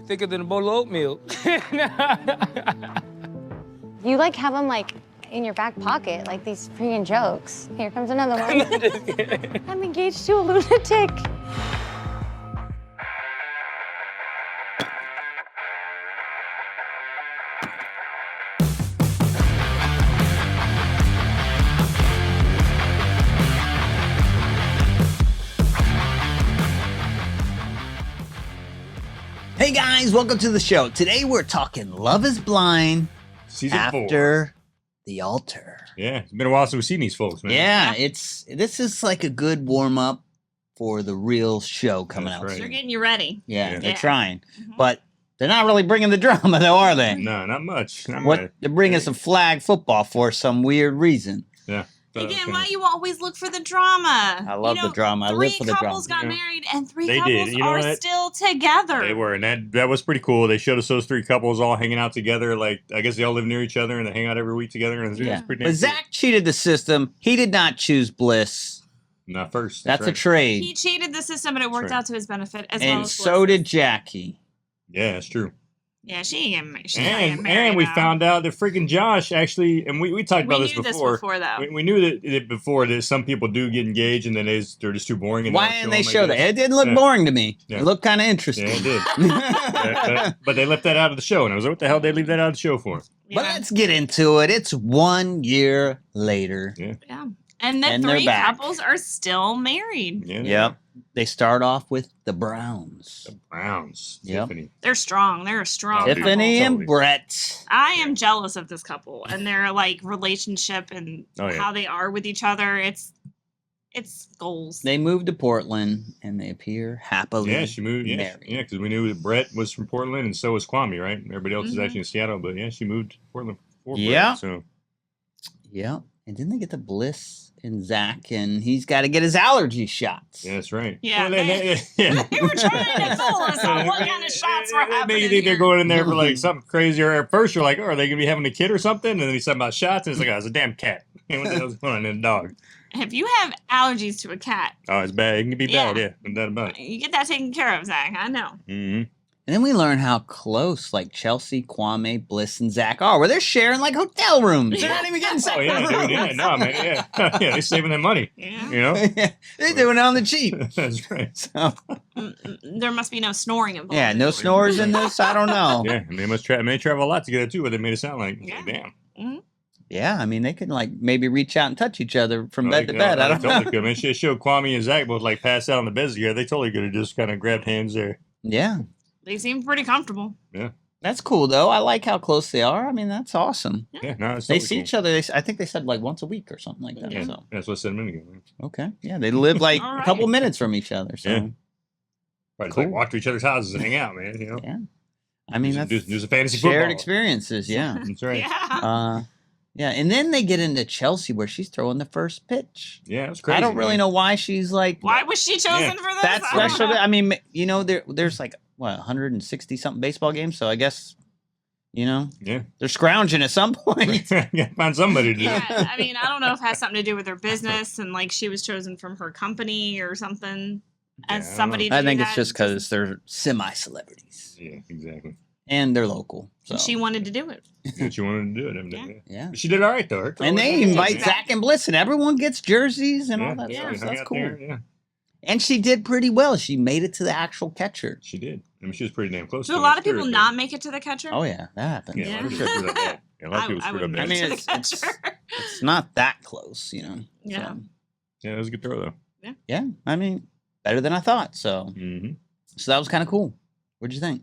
thicker than a bowl of oatmeal. You like have them like in your back pocket, like these freaking jokes. Here comes another one. I'm engaged to a lunatic. Hey guys, welcome to the show. Today we're talking Love is Blind Season after 4. the altar. Yeah, it's been a while since we've seen these folks, man. Yeah, this is like a good warm up for the real show coming That's out. right. They're getting you ready. Yeah, Yeah. they're Yeah. trying, Mhm. but they're not really bringing the drama, though, are they? No, not much. Not What much. they're bringing some flag football for some weird reason. Yeah. Again, why you always look for the drama? I love the drama. I live for the drama. Three couples got Yeah. married, and three They couples did. You know are what? still together. They were, and that was pretty cool. They showed us those three couples all hanging out together. Like, I guess they all live near each other and they hang out every week together. And it was Yeah, pretty but damn Zach cheated the system. He did not choose Bliss. cool. Not first. That's a right. trade, He cheated the system, but it worked right. out to his benefit as well and as so Bliss's. did Jackie. Yeah, that's true. Yeah, she ain't getting married. And we now. found out that freaking Josh actually, and we talked we about knew this before. though. We knew that before that some people do get engaged and then they're just too boring. And Why don't didn't they them, I show that? guess. It didn't look Yeah. boring to me. Yeah. It looked kind of Yeah, interesting. it did. but they left that out of the show, and I was like, what the hell did they leave that out of the show for? But Yeah. let's get into it. It's 1 year later. Yeah. And the And they're three back. couples are still married. Yeah, Yep. They start off with the Browns. The Browns. Yep. Tiffany. They're strong. They're a strong Oh, dude. Tiffany couple. and Totally. Brett. I am jealous of this couple and their like relationship and Oh, yeah. how they are with each other. It's goals. They moved to Portland and they appear happily Yeah, she moved. Yeah, married. yeah, because we knew that Brett was from Portland, and so was Kwame, right? Everybody else is Mhm. actually in Seattle, but yeah, she moved to Portland for Brett, Yeah. So Yep. And then they get to Bliss and Zach, and he's got to get his allergy shots. yeah, that's right. Yeah, Well, they were trying to fool us on what kind of shots were Maybe happening you think they're here. going in there for like something crazy, or at first you're like, oh, are they gonna be having a kid or something? And then he's talking about shots, and it's like, oh, it's a damn cat. What the hell's going on in a dog? If you have allergies to a cat, Oh, it's bad. It can be bad. Yeah, no doubt about it. you get that taken care of, Zach. I know. Mm-hmm. And then we learn how close, like, Chelsea, Kwame, Bliss, and Zach are, where they're sharing, like, hotel rooms. They're not even getting Oh separate yeah, dude. Yeah, rooms. no, man. Yeah, yeah. They're saving their money. Yeah. You know. They're doing it on the cheap. That's right. So, There must be no snoring involved. yeah, no snores in this. I don't know. Yeah, and they must they travel a lot together too, but they made it sound like, Yeah. damn. Yeah, I mean, they could, like, maybe reach out and touch each other from Oh, bed to bed. I don't totally know. could. I mean, she showed Kwame and Zach both like pass out on the beds together. They totally could have just kind of grabbed hands there. Yeah, They seem pretty comfortable. that's cool, though. I like how close they are. I mean, that's awesome. Yeah, no, it's They totally see cool. each other, I think they said, like, once a week or something like that. Yeah, So, that's what I said a minute ago. okay. Yeah, they live, like, All a couple right. minutes from each other. So, Yeah. Right, it's like Cool. walk to each other's houses and hang out, man. You know, yeah. I mean, that's do some fantasy shared football. experiences, yeah. That's right. Yeah. Yeah, and then they get into Chelsea where she's throwing the first pitch. Yeah, it's crazy. I don't really man. know why she's like Why was she chosen Yeah. for this? that I don't special. know. I mean, you know, there's like what 160 something baseball games, so I guess you know Yeah, they're scrounging at some point. yeah, find somebody to do. Yeah, it. I mean, I don't know if it has something to do with her business and like she was chosen from her company or something Yeah, I as don't somebody. I to do think it's that. just because they're semi-celebrities Yeah, exactly. and they're local. So And she wanted to do it. Yeah, she wanted to do it. Evidently. yeah, She did all right though. Her and they yeah, invite yeah. Zach and Bliss, and everyone gets jerseys and all that yeah, stuff. she So hung that's out cool. there, yeah, And she did pretty well. She made it to the actual catcher. she did. I mean, she was pretty damn close. Do to a it, lot I'm of people sure, not make it to the catcher? Oh yeah, that happened. Yeah, a lot of Yeah. people screwed up bad. Yeah, a lot of people I screwed would up make bad. I mean, it to the it's- catcher. It's not that close, you know. Yeah. So, Yeah, it was a good throw though. yeah, I mean, better than I thought. So, Mm-hmm. so that was kind of cool. What'd you think?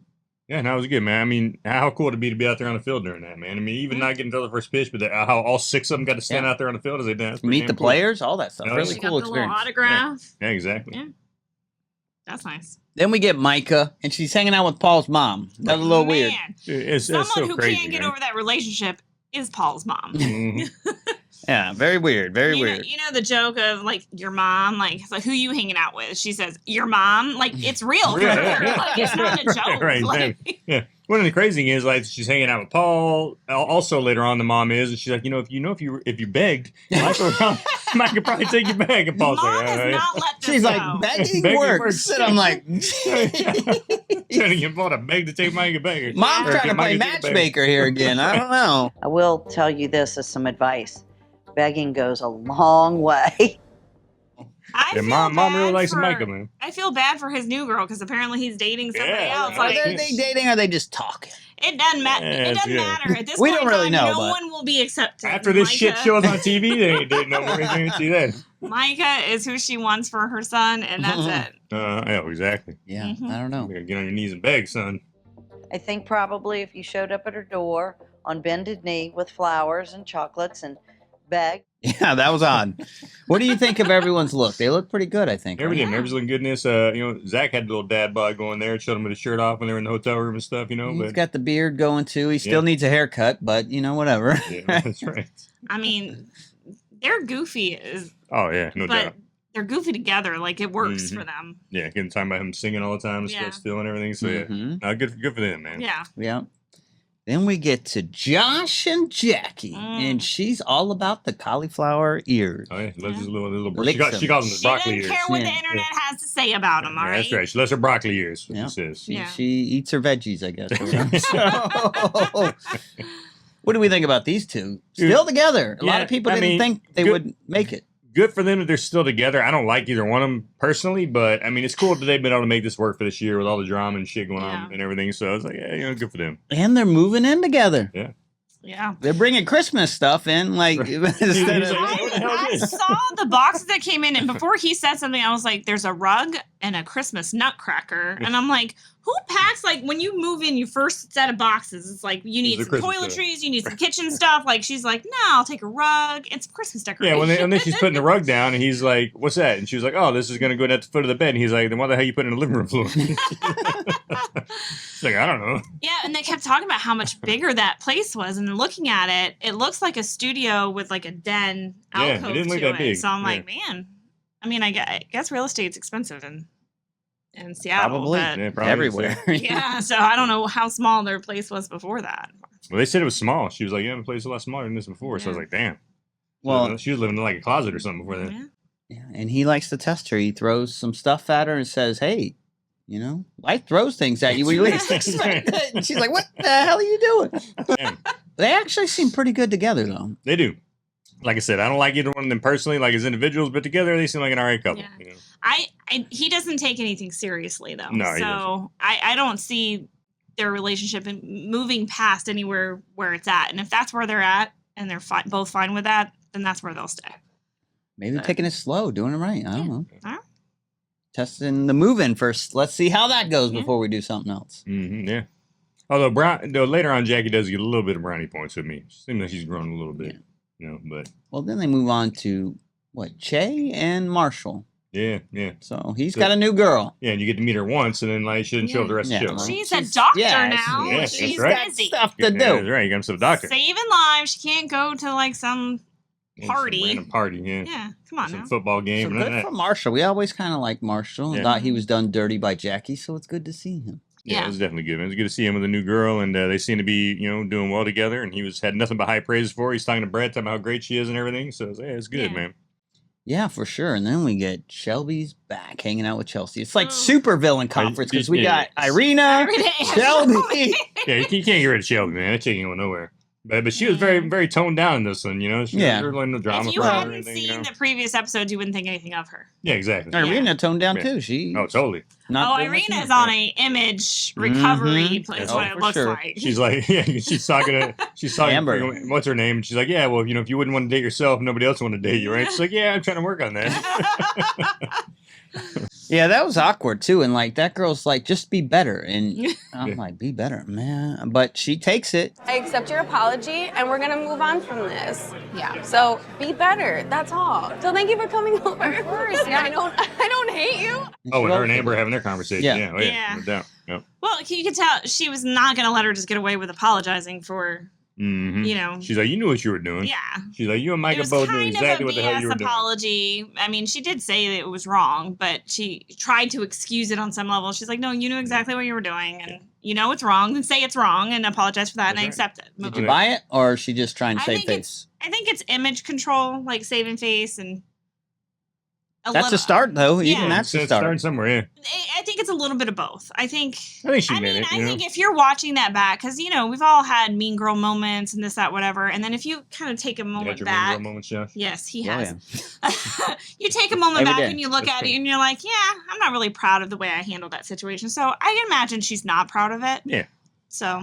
Yeah, no, it was good, man. I mean, how cool would it be to be out there on the field during that, man? I mean, even not getting to the first pitch, but how all six of them got to stand Yeah. out there on the field as they dance. Meet the players, all that stuff. Yeah, Really She cool got the little experience. autograph. Yeah, exactly. Yeah. That's nice. Then we get Micah, and she's hanging out with Paul's mom. That was a little weird. Man, It's someone so who crazy, can't get man. over that relationship is Paul's mom. Mhm. Yeah, very weird. Very you know, weird. you know the joke of like your mom, like it's like who you hanging out with? She says your mom, like it's real. for Yeah, her. yeah, Like it's not a joke. Right, Like, yeah. One of the crazy thing is, like, she's hanging out with Paul. Also, later on, the mom is, and she's like, if you begged, Mike could probably take you back. And Paul's Mom like, has not let this She's go. like, begging Begging works. works. And I'm like, trying to get Paul to beg to take Mike back. Mom's Or trying to get play Mike take it back. matchmaker here again. I don't know. I will tell you this as some advice. Begging goes a long way. I Yeah, feel mom really bad likes for- Michael, man. I feel bad for his new girl because apparently he's dating somebody Yeah, else. Are Like, they dating or are they just talking? it doesn't matter. Yeah, It doesn't yeah. matter at this We point. don't really in time, know, No but- one will be accepted. After this shit Micah- shows on TV, they ain't dating no more. They ain't see that. Micah is who she wants for her son, and that's it. Yeah, exactly. Yeah, Mhm. I don't You know. gotta get on your knees and beg, son. I think probably if you showed up at her door on bended knee with flowers and chocolates and begged. Yeah, that was odd. What do you think of everyone's look? They look pretty good, I think. right? Everything, everybody's looking good in this. Zach had a little dad bod going there, showed him with his shirt off when they were in the hotel room and stuff, He's but got the beard going too. He still Yeah. needs a haircut, but whatever. yeah, that's right. I mean, they're goofy, Oh yeah, no but doubt. they're goofy together. Like it works Mhm. for them. Yeah, getting time about him singing all the time and Yeah. stuff still and everything. So yeah, Mhm. no, good for them, man. Yeah. Yeah. Then we get to Josh and Jackie, and she's all about the cauliflower ears. Oh yeah, loves his little Licks she calls them the She broccoli didn't ears. care what Yeah. the internet has to say about him. All Yeah, right. that's right. She loves her broccoli ears. What Yeah. she says. She, Yeah. she eats her veggies, I guess. or whatever. So, what do we think about these two? Still together. A lot Yeah, of people I didn't mean, think they good- would make it. Good for them that they're still together. I don't like either one of them personally, but I mean, it's cool that they've been able to make this work for this year with all the drama and shit going Yeah. on and everything. So I was like, yeah, good for them. And they're moving in together. Yeah. They're bringing Christmas stuff in, like instead He's of. like, what the hell I is this? saw the boxes that came in, and before he said something, I was like, "There's a rug and a Christmas nutcracker," and I'm like, "Who packs like when you move in your first set of boxes? It's like you need It's some a Christmas toiletries, you need some kitchen stuff." Like she's like, "No, I'll take a rug. It's Christmas Yeah, decoration." and then she's putting the rug down, and he's like, "What's that?" And she was like, "Oh, this is gonna go at the foot of the bed." And he's like, "Then what the hell you put in the living room floor?" She's like, "I don't know." Yeah, and they kept talking about how much bigger that place was, and looking at it, it looks like a studio with like a den Yeah, it alcove didn't look to that it. big. So I'm Yeah. like, man, I mean, I guess real estate's expensive in Seattle, Probably. but Yeah, probably Everywhere. yeah. So I don't know how small their place was before that. Well, they said it was small. She was like, "Yeah, the place is a lot smaller than this before." So I was Yeah. like, "Damn." Well, She was living in like a closet or something before that. Yeah. yeah, and he likes to test her. He throws some stuff at her and says, "Hey, life throws things at you when you least expect it." And she's like, "What the hell are you doing?" Damn. They actually seem pretty good together, though. They do. Like I said, I don't like either one of them personally, like as individuals, but together they seem like an alright couple. Yeah. You know? He doesn't take anything seriously though. No, he so I don't see their relationship moving past anywhere where it's at. And if that's where they're at and they're both fine with that, then that's where they'll stay. Maybe taking it slow, doing it right. I don't know. Alright. Testing the move-in first. Let's see how that goes Yeah. before we do something else. Yeah. Although later on, Jackie does get a little bit of brownie points with me. Seems like she's grown a little bit, But Well, then they move on to Che and Marshall. yeah. So he's So- got a new girl. Yeah, and you get to meet her once, and then like she didn't show up the rest Yeah. of the show. Well, She's a doctor now. yeah, that's She's right. busy. Stuff to Yeah, do. that's right. You got himself a doctor. Saving lives. She can't go to like some Yeah, some party. random party. Yeah. Yeah, come on Some now. football So game. and none good of for that. Marshall. We always kind of liked Marshall. Yeah. Thought he was done dirty by Jackie, so it's good to see him. Yeah, Yeah. it was definitely good. It was good to see him with a new girl, and they seem to be, doing well together. And he had nothing but high praises for her. He's talking to Brad, talking about how great she is and everything. So it's good, Yeah. man. Yeah, for sure. And then we get Shelby's back hanging out with Chelsea. It's like Oh. super villain conference because we yeah. got Irina, Shelby. Yeah, you can't get rid of Shelby, man. That chick ain't going nowhere. But she was very, very toned down in this one, She Yeah. was really no drama If you for her or hadn't anything, seen the previous episodes, you wouldn't think anything of her. Yeah, exactly. Irina toned down Yeah. too. She Oh, totally. not Oh, doing much Irina is either. on a image recovery. Mhm. Place Oh, what it for looks sure. like. She's like, she's talking Amber. what's her name? And she's like, yeah, well, if you wouldn't want to date yourself, nobody else want to date you, right? She's like, yeah, I'm trying to work on that. Yeah, that was awkward too. And like that girl's like, just be better. And I'm like, be better, man. But she takes it. I accept your apology and we're gonna move on from this. Yeah. So be better. That's all. So thank you for coming over. Of course. Yeah. I don't hate you. Oh, and her and Amber having their conversation. Yeah. Yeah, oh, yeah, Yeah. no doubt. Yep. Well, you could tell she was not going to let her just get away with apologizing for, Mm-hmm. She's like, you knew what you were doing. yeah. She's like, you and It Micah was both knew kind exactly of what a the hell you BS were doing. apology. I mean, she did say that it was wrong, but she tried to excuse it on some level. She's like, no, you knew exactly what you were doing. And, you know it's wrong, then say it's wrong and apologize for that, and I That's right. accept it. Did Move you on. buy it, or is she just trying to I save think face? I think it's image control, like saving face, and That's a start, though. Yeah. Even that's So a it's start. starting somewhere. Yeah, I think it's a little bit of both. I think she meant it. I You know? think if you're watching that back, because we've all had mean girl moments and this, that, whatever, and then if you kind of take a You had moment your back, Mean Girl moments, Josh. yes, he Oh, has. You take a moment Every back day. and you look That's at it great. and you're like, yeah, I'm not really proud of the way I handled that situation. So I can imagine she's not proud of it. Yeah. So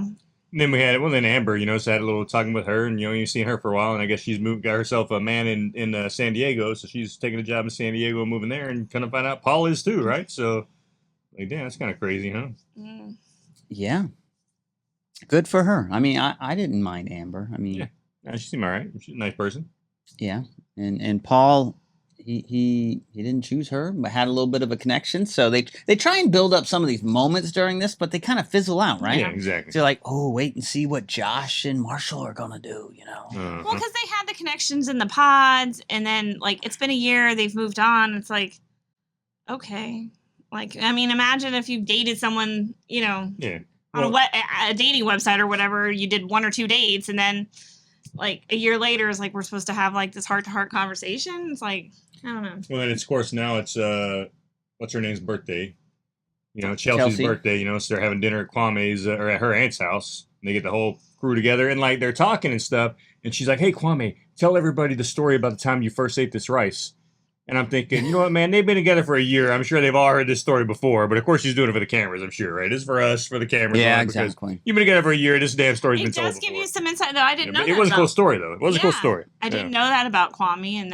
And then then Amber, so I had a little talking with her, and you've seen her for a while, and I guess she's got herself a man in San Diego, so she's taking a job in San Diego and moving there, and kind of find out Paul is too, right? So, like, damn, that's kind of crazy, huh? mm, Yeah. Good for her. I mean, I didn't mind Amber. I mean, Yeah. She seemed all right. She's a nice person. yeah. And Paul, he didn't choose her, but had a little bit of a connection. So they try and build up some of these moments during this, but they kind of fizzle out, right? Yeah, exactly. So you're like, oh, wait and see what Josh and Marshall are gonna do. Uh-huh. well, because they had the connections in the pods, and then like it's been a year, they've moved on. It's like, okay, like I mean, imagine if you dated someone, Yeah. on a dating website or whatever, you did 1 or 2 dates, and then like a year later is like we're supposed to have like this heart-to-heart conversation. It's like, I don't know. Well, then, of course, now it's, what's her name's birthday? Chelsea's Chelsea. birthday, so they're having dinner at Kwame's, or at her aunt's house. And they get the whole crew together, and, like, they're talking and stuff. And she's like, hey, Kwame, tell everybody the story about the time you first ate this rice. And I'm thinking, you know what, man, they've been together for a year. I'm sure they've all heard this story before. But, of course, she's doing it for the cameras, I'm sure, right? It's for us, for the cameras. Yeah, on, because exactly. You've been together for a year. This damn story's It been told does give before. you some insight that I didn't know. But it that was a cool about- story, though. It was a cool Yeah. story. I didn't know that about Kwame, and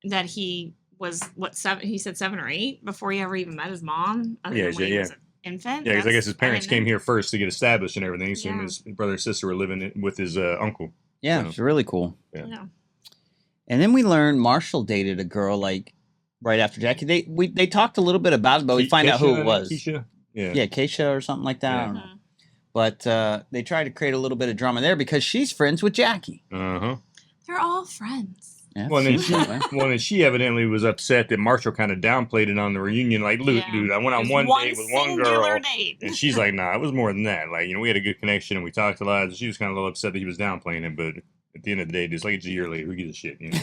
that he was what 7? He said 7 or 8 before he ever even met his mom. Other Yeah, than when he yeah. was an infant. Yeah, because I guess his parents came here. here first to get established and everything. So him and Yeah. his brother and sister were living with his uncle. Yeah, Yeah. it's really cool. Yeah. Yeah. And then we learned Marshall dated a girl like right after Jackie. They talked a little bit about it, but we find out who it was. Keisha? Yeah. Yeah, Keisha or something like that. I don't know. Mhm. But they tried to create a little bit of drama there because she's friends with Jackie. Uh-huh. They're all friends. Yeah, Well, then seems she, that way. then she evidently was upset that Marshall kind of downplayed it on the reunion. Like, Yeah. dude, I went on It was one date with one singular girl. date. And she's like, nah, it was more than that. Like, we had a good connection and we talked a lot. And she was kind of a little upset that he was downplaying it. But at the end of the day, just like it's a year later, who gives a shit, I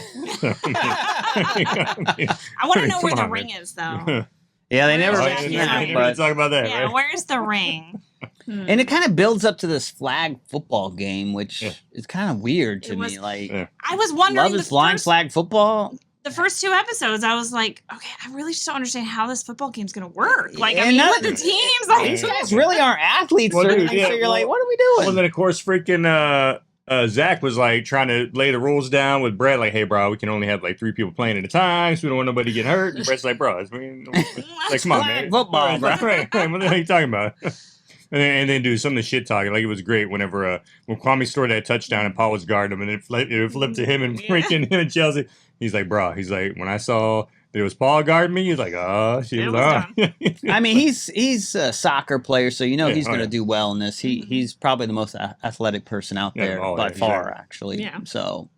want to know where Come the on, ring man. is, though. Yeah, they never Oh, Oh, mentioned yeah, that. they never But, talk about that, Yeah, right? where's the ring? and it kind of builds up to this flag football game, which Yeah. is kind of weird to It was- me. Like, Yeah. I was wondering love is blind flag football. the first 2 episodes, I was like, okay, I really just don't understand how this football game's gonna work. Like, I And mean, that- with the teams, like, These guys really aren't athletes Well, or dude, anything. yeah, So you're well- like, what are we Well, doing? then of course, freaking Zach was like trying to lay the rules down with Brett, like, "Hey, bro, we can only have like 3 people playing at a time, so we don't want nobody getting hurt." And Brett's like, "Bro, like, come on, man, Football, bro. right? What the hell are you talking about?" And then do some of the shit talking. Like, it was great whenever when Kwame scored that touchdown and Paul was guarding him, and it flipped to him and Yeah. freaking him and Chelsea. He's like, "Bro," he's like, "when I saw that it was Paul guarding me," he's like, "Oh, shit It was on." I mean, he's a soccer player, so you know Yeah, he's oh, going to yeah. do well in this. Mhm. He's probably the most athletic person out Yeah, there oh, by yeah, far, exactly. actually. Yeah. So,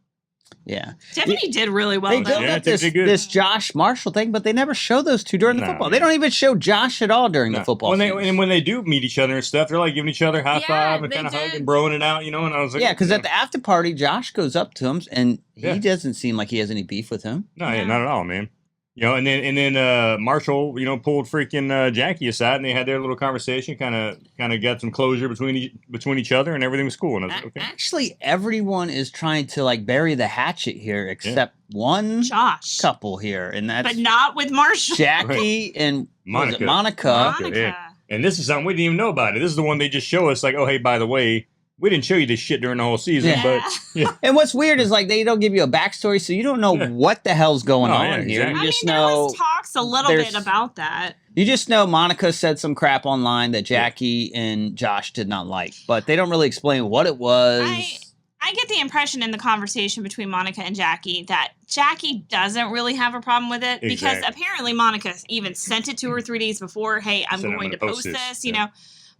yeah. Tiffany did really well. They though. build Yeah, up they this, did good. this Josh Marshall thing, but they never show those two during the Nah, football. man. They don't even show Josh at all during the No. football When they season. and when they do meet each other and stuff, they're like giving each other high Yeah, five and they kind of did. hugging, broing it out, And I was like, Yeah, because you at the after party, Josh goes up to him, and Yeah. he doesn't seem like he has any beef with him. no, yeah, Yeah. not at all, man. And then Marshall, pulled freaking Jackie aside, and they had their little conversation, kind of got some closure between each other, and everything was cool. And I was like, okay, Actually, everyone is trying to like bury the hatchet here, except one Josh, couple here, and that's but not with Marshall. Jackie and what was it, Monica. Monica. Yeah. And this is something we didn't even know about it. This is the one they just show us, like, oh, hey, by the way, we didn't show you this shit during the whole season, Yeah. but yeah, And what's weird is like they don't give you a backstory, so you don't know Yeah. what the hell's going Oh, on yeah, here. exactly. You I just mean, there know was talks a little there's- bit about that. you just know Monica said some crap online that Jackie and Josh did not like, but they don't really explain what it was. I get the impression in the conversation between Monica and Jackie that Jackie doesn't really have a problem with it because Exactly. apparently Monica even sent it to her 3 days before. Hey, I'm Said, "I'm going to gonna post post this, this." you Yeah. know.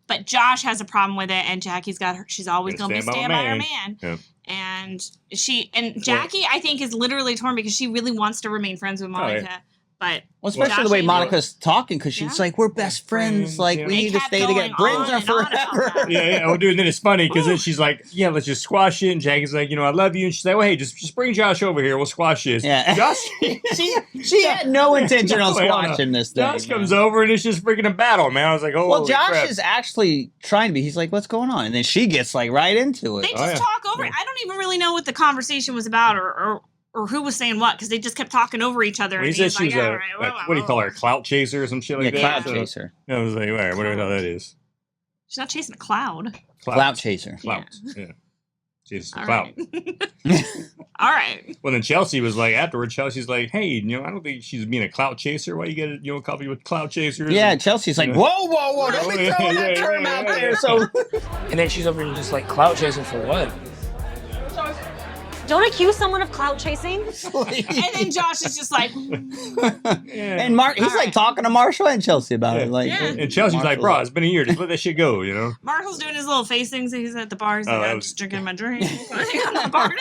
But Josh has a problem with it, and Jackie's got her. She's always Gotta going to be stand by stand my by her man. Yeah. And Jackie, I think, is literally torn because she really wants to remain friends with Oh, yeah. Monica. But Well, especially Josh the way ain't Monica's talking, because she's Yeah. like, "We're best friends. Like, yeah. we They need to kept stay together. going Friends on are and on about forever." that. Yeah. Oh, dude. And then it's funny because then she's like, "Yeah, let's just squash it." And Jackie's like, "I love you." And she's like, "Well, hey, just bring Josh over here. We'll squash this." Yeah. Josh. she had no intention on No, hell no. squashing this thing. Josh comes man. over and it's just freaking a battle, man. I was like, "Oh, Well, Josh crap. is actually trying to be. He's like, "What's going on?" And then she gets like right into it. They just yeah. talk over it. I don't even really know what the conversation was about or who was saying what because they just kept talking over each other. Well, he and said he's she was like, a, "All right, like, well, what do you call her, a well." clout chaser or some shit Yeah, like that? cloud So, chaser. I was like, all right, whatever the hell that is. She's not chasing a cloud. Clout chaser. Clout. Yeah. She's All clout. right. All right. Well, then Chelsea was like, afterwards, Chelsea's like, hey, I don't think she's being a clout chaser. Why you get a coffee with clout chasers? Yeah, And- Chelsea's like, Yeah. whoa, don't be Yeah, throwing yeah, that term yeah, out yeah, there. yeah. So And then she's over here just like clout chasing for what? Don't accuse someone of clout chasing. And then Josh is just like, Yeah. and Mark, he's All like right. talking to Marshall and Chelsea about it. Like, Yeah. And Chelsea's like, Marshall's bro, it's been a year. Just let that shit go, Marshall's doing his little face things. He's at the bar. He's Oh, like, that I'm was- just drinking my drink. I'm at the bar.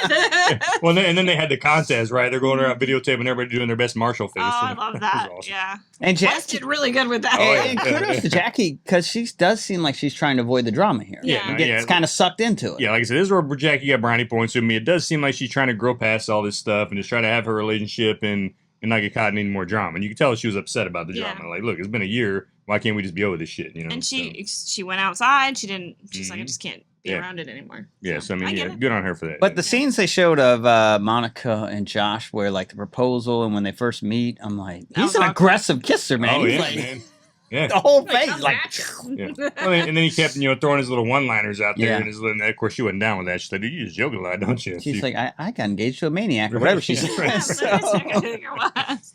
Well, and then they had the contest, right? They're going around videotaping everybody doing their best Marshall face. Oh, I and love it was that. awesome. Yeah. and Wes Jackie. did really good with that. Oh, yeah. And kudos to Jackie because she does seem like she's trying to avoid the drama here. Yeah. She no, gets kind of sucked into it. Yeah, like I said, this is where Jackie got brownie points with me. It does seem like she's trying to grow past all this stuff and just try to have her relationship and not get caught in any more drama. And you can tell she was upset about the Yeah. drama. Like, look, it's been a year. Why can't we just be over this shit? And So, she went outside. She's like, I Mhm. just can't be Yeah. around it anymore. yeah, so I mean, get yeah, it. good on her for that. But the scenes they showed of Monica and Josh, where like the proposal and when they first meet, I'm like, That he's was an awkward. aggressive kisser, man. oh He's yeah, like man. Yeah. the whole Like, face, come like. back. Yeah. Well, and then he kept, throwing his little one-liners out there, Yeah. and of course, she wasn't down with that. She's like, "You just joking a lot, don't you?" She's like, I got engaged to a maniac or whatever she said. Yeah, So- I think it was.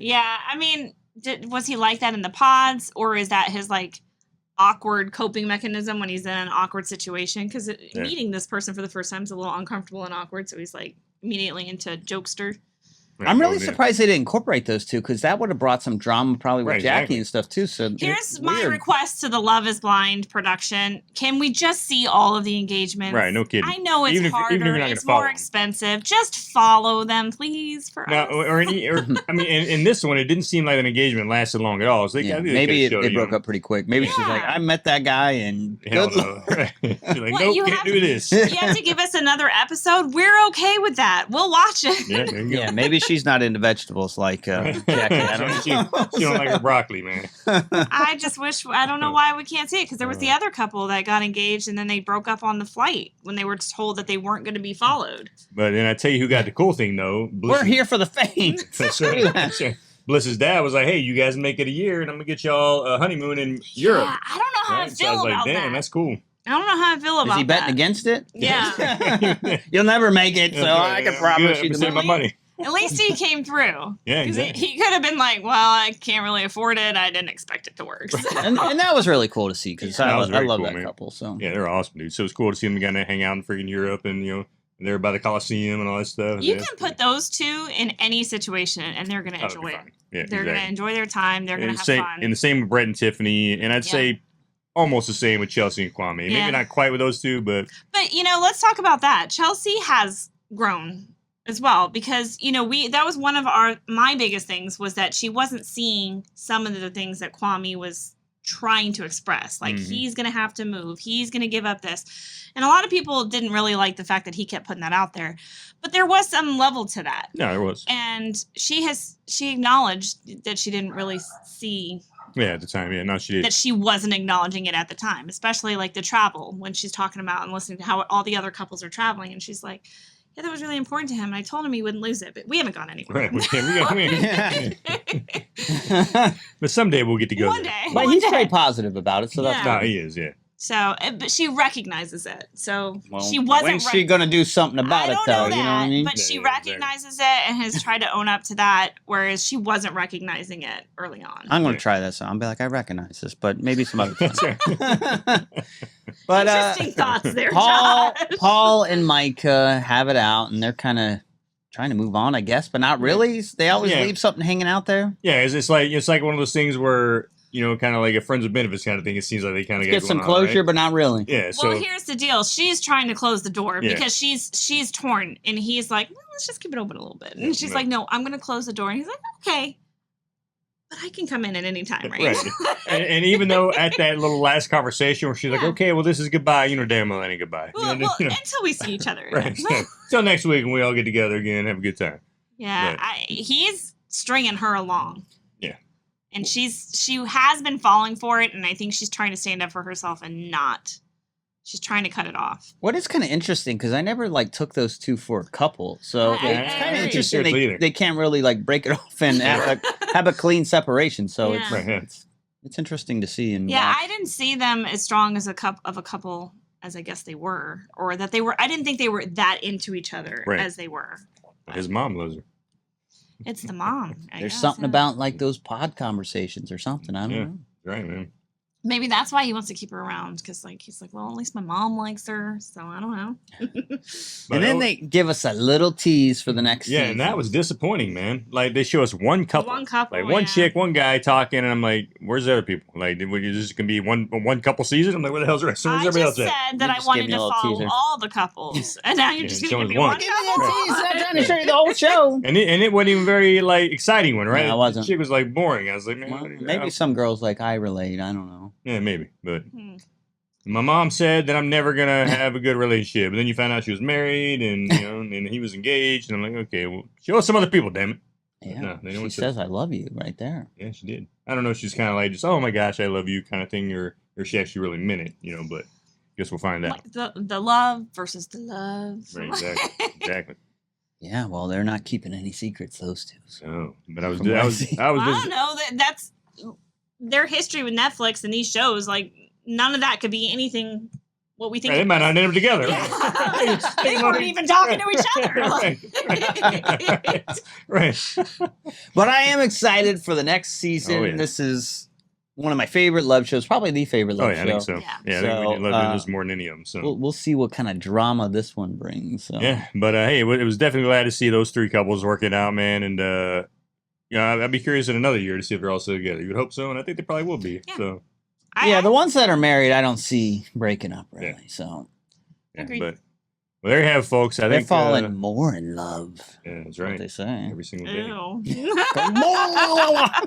Yeah, I mean, was he like that in the pods, or is that his like awkward coping mechanism when he's in an awkward situation? Because Yeah. meeting this person for the first time is a little uncomfortable and awkward, so he's like immediately into jokester. I'm really yeah. surprised they didn't incorporate those two because that would have brought some drama probably with Right, Jackie exactly. and stuff too. So Here's it's my weird. request to the Love Is Blind production: can we just see all of the engagements? Right, no kidding. I know it's Even if harder. you're not gonna it's follow more them. expensive. Just follow them, please, for No, us. I mean, in this one, it didn't seem like an engagement lasted long at all. So they, Yeah, I think maybe could've they showed, broke up pretty quick. Maybe she's like, Yeah. I met that guy and Hell good no. Right. She's like, What, nope, you can't have do this. You have to give us another episode. We're okay with that. We'll watch it. Yeah, there you go. Yeah, maybe she's not into vegetables like Jackie. I don't she, know. she don't like her broccoli, man. I just wish I don't know why we can't see it because there was the other couple that got engaged and then they broke up on the flight when they were told that they weren't going to be followed. But then I tell you who got the cool thing though. We're here for the fame. That's right. That's right. Bliss's dad was like, "Hey, you guys make it a year, and I'm gonna get y'all a honeymoon in Europe." Yeah, I don't know how Right? I So feel I was like, about "Damn, that. that's cool." I don't know how I feel Is about he betting that. against it? Yeah. You'll never make it, so That's right, I can yeah, promise good, you I'm the saving my money. money. At least he came through. Yeah, 'Cause exactly. he could have been like, "Well, I can't really afford it. I didn't expect it to work." So. And that was really cool to see because That was I very love cool, that man. couple. So Yeah, they're awesome, dude. So it's cool to see them again hang out in freaking Europe and they're by the Coliseum and all that stuff. You Yeah. can put those two in any situation, and they're going to Oh, it'll be enjoy it. fine. Yeah, They're going to exactly. enjoy their time. They're going And to have same, fun. and the same with Brett and Tiffany, and I'd Yeah. say almost the same with Chelsea and Kwame. Yeah. Maybe not quite with those two, but But let's talk about that. Chelsea has grown as well because that was one of my biggest things was that she wasn't seeing some of the things that Kwame was trying to express. Like Mhm. he's going to have to move. He's going to give up this. And a lot of people didn't really like the fact that he kept putting that out there. But there was some level to that. no, there was. And she acknowledged that she didn't really see Yeah, at the time, yeah, no, she did. that she wasn't acknowledging it at the time, especially like the travel when she's talking about and listening to how all the other couples are traveling. And she's like, yeah, that was really important to him. And I told him he wouldn't lose it, but we haven't gone anywhere. Right, but someday we'll get to go. One there. day. but one he's day. very positive about it, so that's Yeah. No, he is, yeah. So, but she recognizes it. So well, she wasn't. When's she gonna do something about I it don't though? know that, You know what I mean? but Yeah, she yeah, exactly. recognizes it and has tried to own up to that, whereas she wasn't recognizing it early on. I'm gonna Yeah. try this. I'll be like, I recognize this, but maybe some other time. That's right. But Interesting thoughts there, Paul, Josh. Paul and Micah have it out, and they're kind of trying to move on, I guess, but not really. They always Yeah. leave something hanging out there. Yeah, it's like one of those things where kind of like a friends with benefits kind of thing. It seems like they kind of Get some closure, but not really. Yeah, so Well, here's the deal. She's trying to close the door Yeah. because she's torn, and he's like, well, "Let's just keep it open a little bit." And Yeah, she's no. like, "No, I'm going to close the door." And he's like, "Okay." but I can come in at any time, right? Right. And even though at that little last conversation where she's like, Yeah. okay, well, this is goodbye, you know damn well that ain't goodbye. Well, you know, until we see each other right. again. Till next week and we all get together again, have a good time. Yeah, Right. he's stringing her along. Yeah. And she has been falling for it, and I think she's trying to stand up for herself and not. She's trying to cut it off. What is kind of interesting because I never like took those two for a couple, so I it's kind of agree. interesting. Seriously either. They can't really like break it off and have a clean separation. So Yeah. Right, yeah. it's interesting to see. And Yeah, watch. I didn't see them as strong as a couple as I guess they were, or that they were. I didn't think they were that into each other Right. as they were. His mom loves her. It's the mom. I There's guess, something yeah. about like those pod conversations or something. I don't Yeah. know. Right, man. Maybe that's why he wants to keep her around, because like he's like, well, at least my mom likes her, so I don't know. But And then oh, they give us a little tease for the next. yeah, season. and that was disappointing, man. Like they show us one couple, One couple, like one yeah. chick, one guy talking, and I'm like, "Where's the other people? Like, is this gonna be one couple season?" I'm like, "Where the hell's the rest? Where's I everybody just else at?" said that You I just wanted gave me to a little follow teaser. all the couples, and now you're Yeah, just it's going to only give me one. one Give me a couple. tease. I'm trying to show you the whole show. And it wasn't even very like exciting one, right? No, it wasn't. The chick was like boring. I was like, man, Well, what do you- maybe some girls like I relate. I don't know. yeah, maybe. But Hmm. my mom said that I'm never gonna have a good relationship. But then you found out she was married, and and he was engaged, and I'm like, okay, well, show us some other people, damn it. Yeah, No, they don't she want to- says I love you right there. Yeah, she did. I don't know if she's kind of like just, oh my gosh, I love you kind of thing, or she actually really meant it, but guess we'll find out. Like the love versus the love. Right, exactly. Yeah, well, they're not keeping any secrets, those two. So. So, but I was From what I just see. I don't know. That's their history with Netflix and these shows. Like none of that could be anything. What we think. Right, they might not end up together. Yeah. They weren't even talking to each other. right. But I am excited for the next season. Oh, yeah. This is one of my favorite love shows, probably the favorite Oh love yeah, I show. think so. Yeah. Yeah, I think we So, love this more than any of them. So We'll see what kind of drama this one brings. So. yeah, but hey, it was definitely glad to see those three couples working out, man, and I'd be curious in another year to see if they're all still together. You would hope so, and I think they probably will be. Yeah. So Yeah, the ones that are married, I don't see breaking up really. Yeah. So yeah, Agreed. but well, there you have, folks. I they're think falling more in love. yeah, that's What right. they say. Every single day. Ew.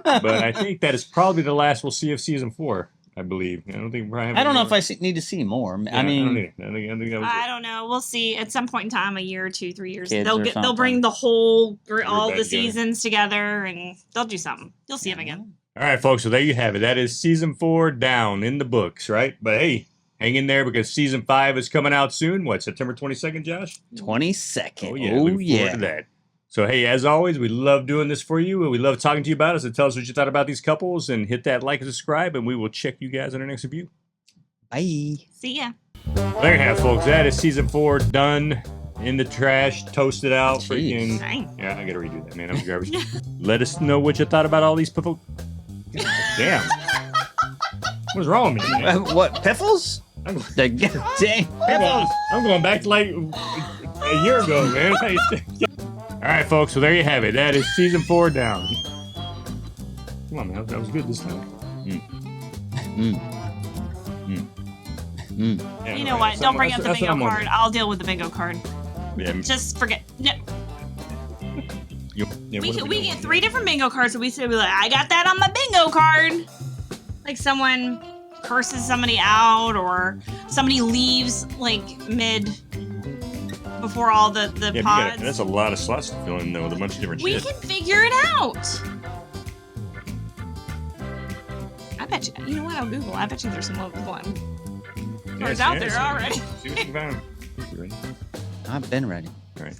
But I think that is probably the last we'll see of season 4. I believe. I don't think Brian. I don't know if I need to see more. Yeah, I mean, don't either. I think that was I it. don't know. We'll see. At some point in time, a year or 2, 3 years, Kids they'll or they'll something. bring the whole all back the together. seasons together, and they'll do something. You'll see them again. All right, folks. So there you have it. That is season 4 down in the books, right? But hey, hang in there because season 5 is coming out soon. What, September 22nd, Josh? 22nd. Oh yeah, Oh, looking yeah. forward to that. So hey, as always, we love doing this for you, and we love talking to you about it. So tell us what you thought about these couples, and hit that like and subscribe, and we will check you guys on our next review. Bye. See ya. There you have, it, folks. That is season 4 done in the trash, toasted out. Jeez. Freaking Dang. yeah, I gotta redo that, man. I'm garbage. Let us know what you thought about all these people. God damn. What's wrong with me? Man? What, Piffles? I'm, The dang I'm going back to like a year ago, man. All right, folks. So there you have it. That is season 4 down. Come on, man. That was good this time. Yeah, You know right. what? Don't bring up the That's what bingo I'm card. wondering. I'll deal with the bingo card. Yeah, Just forget. No, yeah, we what are we doing? get 3 different bingo cards, so we say we like, I got that on my bingo card. Like someone curses somebody out, or somebody leaves like mid before all the Yeah, but you pods. gotta, that's a lot of slots to fill in though with a bunch of different We shit. can figure it out. I bet you. You know what? I'll Google. I bet you there's some level 1 cards out there already. See what you can find. You ready? I've been ready. All right.